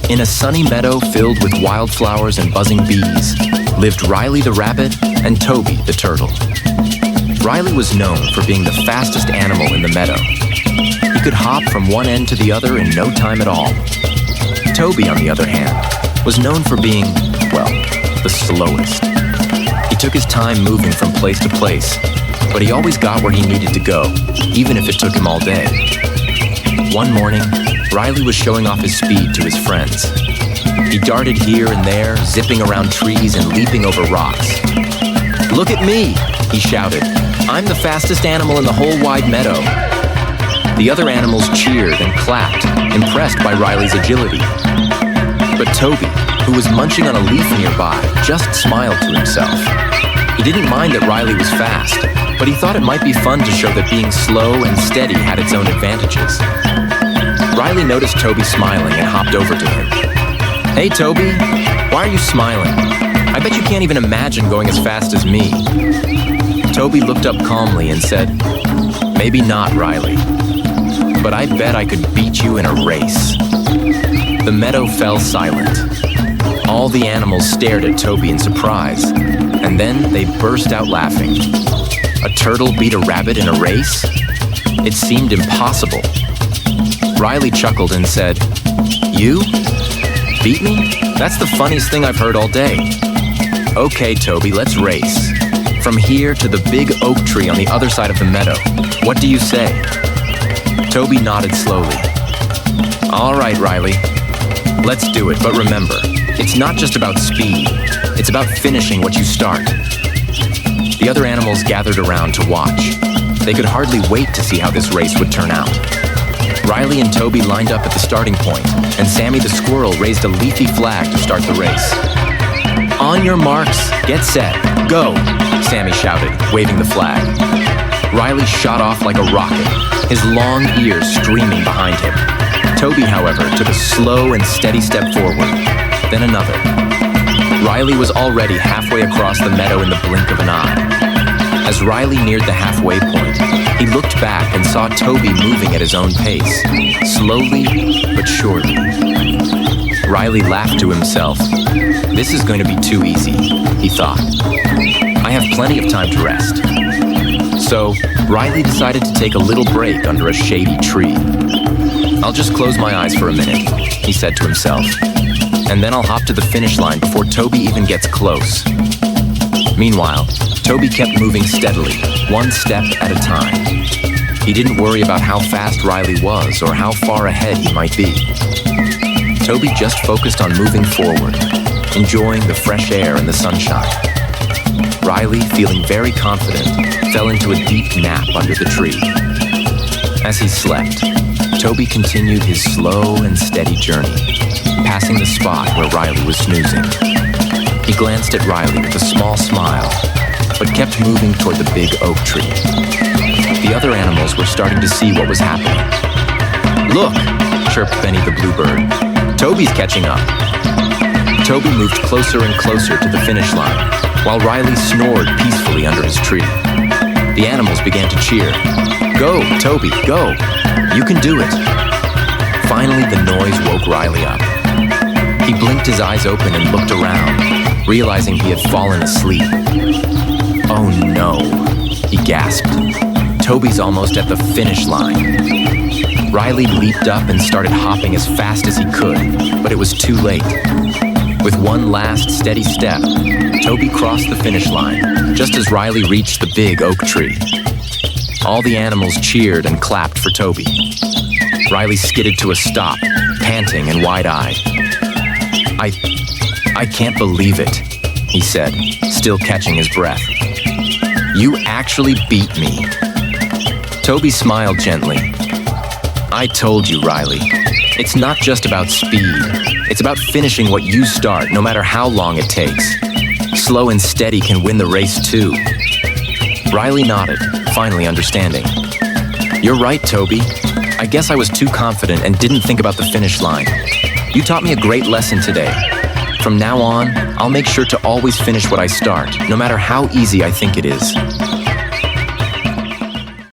In a sunny meadow filled with wildflowers and buzzing bees, lived Riley the rabbit and Toby the turtle. Riley was known for being the fastest animal in the meadow. He could hop from one end to the other in no time at all. Toby, on the other hand, was known for being, well, the slowest. He took his time moving from place to place, but he always got where he needed to go, even if it took him all day. One morning, Riley was showing off his speed to his friends. He darted here and there, zipping around trees and leaping over rocks. "Look at me!" he shouted. "I'm the fastest animal in the whole wide meadow." The other animals cheered and clapped, impressed by Riley's agility. But Toby, who was munching on a leaf nearby, just smiled to himself. He didn't mind that Riley was fast, but he thought it might be fun to show that being slow and steady had its own advantages. Riley noticed Toby smiling and hopped over to him. "Hey, Toby, why are you smiling? I bet you can't even imagine going as fast as me." Toby looked up calmly and said, "Maybe not, Riley, but I bet I could beat you in a race." The meadow fell silent. All the animals stared at Toby in surprise, and then they burst out laughing. A turtle beat a rabbit in a race? It seemed impossible. Riley chuckled and said, "You? Beat me? That's the funniest thing I've heard all day." "Okay, Toby, let's race. From here to the big oak tree on the other side of the meadow. What do you say?" Toby nodded slowly. "All right, Riley. Let's do it, but remember, it's not just about speed. It's about finishing what you start." The other animals gathered around to watch. They could hardly wait to see how this race would turn out. Riley and Toby lined up at the starting point, and Sammy the squirrel raised a leafy flag to start the race. "On your marks, get set, go!" Sammy shouted, waving the flag. Riley shot off like a rocket, his long ears streaming behind him. Toby, however, took a slow and steady step forward, then another. Riley was already halfway across the meadow in the blink of an eye. As Riley neared the halfway point, he looked back and saw Toby moving at his own pace, slowly but surely. Riley laughed to himself. "This is going to be too easy," he thought. "I have plenty of time to rest." So, Riley decided to take a little break under a shady tree. "I'll just close my eyes for a minute," he said to himself, "and then I'll hop to the finish line before Toby even gets close." Meanwhile, Toby kept moving steadily, one step at a time. He didn't worry about how fast Riley was or how far ahead he might be. Toby just focused on moving forward, enjoying the fresh air and the sunshine. Riley, feeling very confident, fell into a deep nap under the tree. As he slept, Toby continued his slow and steady journey, passing the spot where Riley was snoozing. He glanced at Riley with a small smile, but kept moving toward the big oak tree. The other animals were starting to see what was happening. "Look," chirped Benny the bluebird, "Toby's catching up." Toby moved closer and closer to the finish line, while Riley snored peacefully under his tree. The animals began to cheer. "Go, Toby, go! You can do it!" Finally, the noise woke Riley up. He blinked his eyes open and looked around, realizing he had fallen asleep. "Oh no," he gasped. "Toby's almost at the finish line." Riley leaped up and started hopping as fast as he could, but it was too late. With one last steady step, Toby crossed the finish line, just as Riley reached the big oak tree. All the animals cheered and clapped for Toby. Riley skidded to a stop, panting and wide-eyed. I can't believe it," he said, still catching his breath. "You actually beat me." Toby smiled gently. "I told you, Riley. It's not just about speed. It's about finishing what you start, no matter how long it takes. Slow and steady can win the race, too." Riley nodded, finally understanding. "You're right, Toby. I guess I was too confident and didn't think about the finish line. You taught me a great lesson today. From now on, I'll make sure to always finish what I start, no matter how easy I think it is."